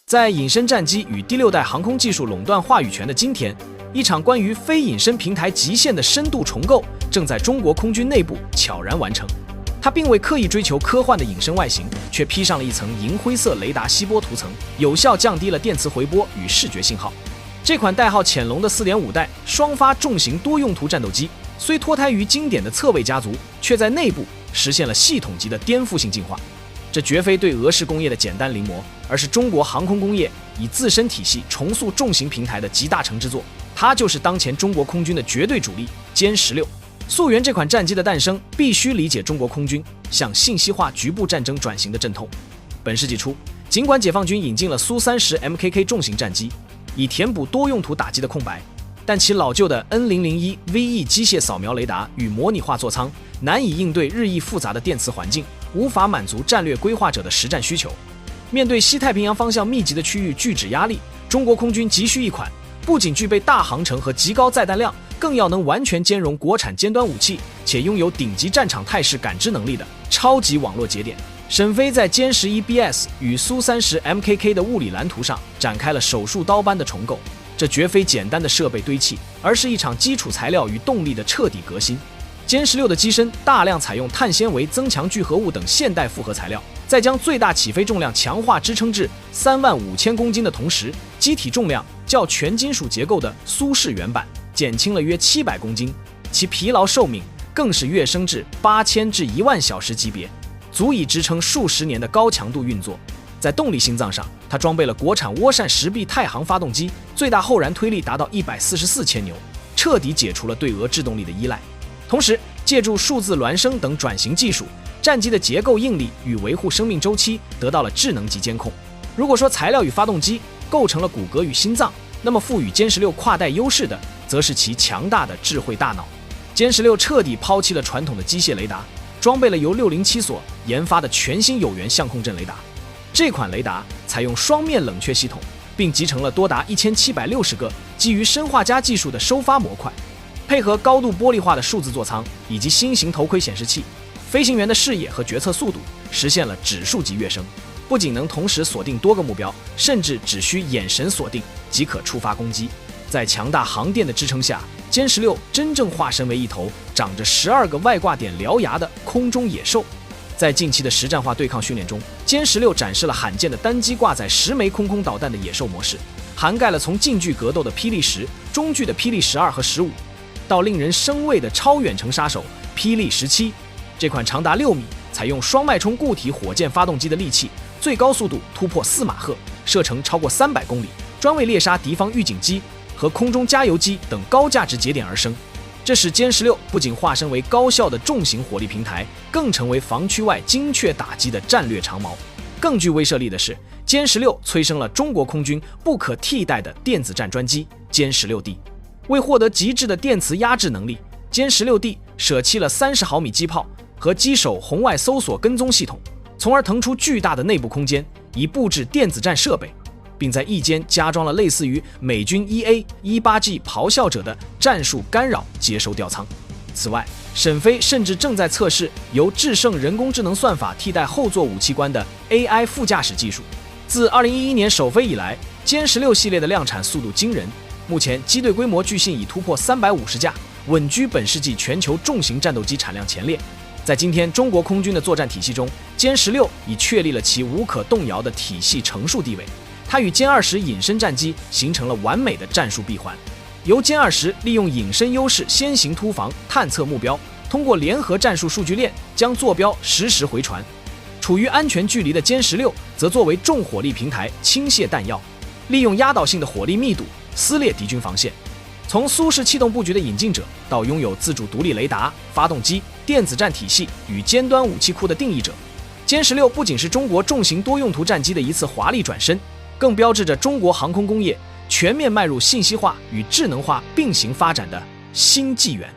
在隐身战机与第6代航空技术垄断话语权的今天，一场关于非隐身平台极限的深度重构正在中国空军内部悄然完成。它并未刻意追求科幻的隐身外形，却披上了一层银灰色雷达吸波涂层，有效降低了电磁回波与视觉信号。这款代号潜龙的 4.5 代双发重型多用途战斗机，虽脱胎于经典的侧位家族，却在内部实现了系统级的颠覆性进化。这绝非对俄式工业的简单临摹，而是中国航空工业以自身体系重塑重型平台的集大成之作。它就是当前中国空军的绝对主力歼16。溯源这款战机的诞生，必须理解中国空军向信息化局部战争转型的阵痛。本世纪初，尽管解放军引进了苏30 MKK 重型战机，以填补多用途打击的空白，但其老旧的 N001 VE 机械扫描雷达与模拟化座舱难以应对日益复杂的电磁环境，无法满足战略规划者的实战需求。面对西太平洋方向密集的区域拒止压力，中国空军急需一款不仅具备大航程和极高载弹量，更要能完全兼容国产尖端武器，且拥有顶级战场态势感知能力的超级网络节点。沈飞在歼11BS 与苏30 MKK 的物理蓝图上展开了手术刀般的重构，这绝非简单的设备堆砌，而是一场基础材料与动力的彻底革新。歼16的机身大量采用碳纤维、增强聚合物等现代复合材料，在将最大起飞重量强化支撑至35000公斤的同时，机体重量较全金属结构的苏式原版减轻了约700公斤，其疲劳寿命更是跃升至8000至10000小时级别，足以支撑数十年的高强度运作。在动力心脏上，它装备了国产涡扇10臂太行发动机，最大后燃推力达到144千牛，彻底解除了对俄制动力的依赖。同时，借助数字孪生等转型技术，战机的结构应力与维护生命周期得到了智能级监控。如果说材料与发动机构成了骨骼与心脏，那么赋予歼16跨代优势的，则是其强大的智慧大脑。歼16彻底抛弃了传统的机械雷达，装备了由607所研发的全新有源相控阵雷达。这款雷达采用双面冷却系统，并集成了多达1760个基于砷化镓技术的收发模块，配合高度玻璃化的数字座舱以及新型头盔显示器，飞行员的视野和决策速度实现了指数级跃升。不仅能同时锁定多个目标，甚至只需眼神锁定即可触发攻击。在强大航电的支撑下，歼16真正化身为一头长着12个外挂点獠牙的空中野兽。在近期的实战化对抗训练中，歼16展示了罕见的单机挂载10枚空导弹的野兽模式，涵盖了从近距格斗的霹雳10、中距的霹雳12和15，到令人生畏的超远程杀手霹雳17。这款长达6米、采用双脉冲固体火箭发动机的利器，最高速度突破4马赫，射程超过300公里，专为猎杀敌方预警机和空中加油机等高价值节点而生。这使歼16不仅化身为高效的重型火力平台，更成为防区外精确打击的战略长矛。更具威慑力的是，歼16催生了中国空军不可替代的电子战专机歼 16D。 为获得极致的电磁压制能力，歼 16D 舍弃了30毫米机炮和机手红外搜索跟踪系统，从而腾出巨大的内部空间，以布置电子战设备，并在翼间加装了类似于美军 EA-18G 咆哮者的战术干扰接收吊舱。此外，沈飞甚至正在测试由智胜人工智能算法替代后座武器官的 AI 副驾驶技术。自2011年首飞以来，歼16系列的量产速度惊人，目前机队规模据信已突破350架，稳居本世纪全球重型战斗机产量前列。在今天中国空军的作战体系中，歼16已确立了其无可动摇的体系成数地位。它与歼20隐身战机形成了完美的战术闭环，由歼20利用隐身优势先行突防探测目标，通过联合战术数据链将坐标实时回传。处于安全距离的歼16则作为重火力平台倾泻弹药，利用压倒性的火力密度撕裂敌军防线。从苏式气动布局的引进者到拥有自主独立雷达、发动机、电子战体系与尖端武器库的定义者，歼16不仅是中国重型多用途战机的一次华丽转身，更标志着中国航空工业全面迈入信息化与智能化并行发展的新纪元。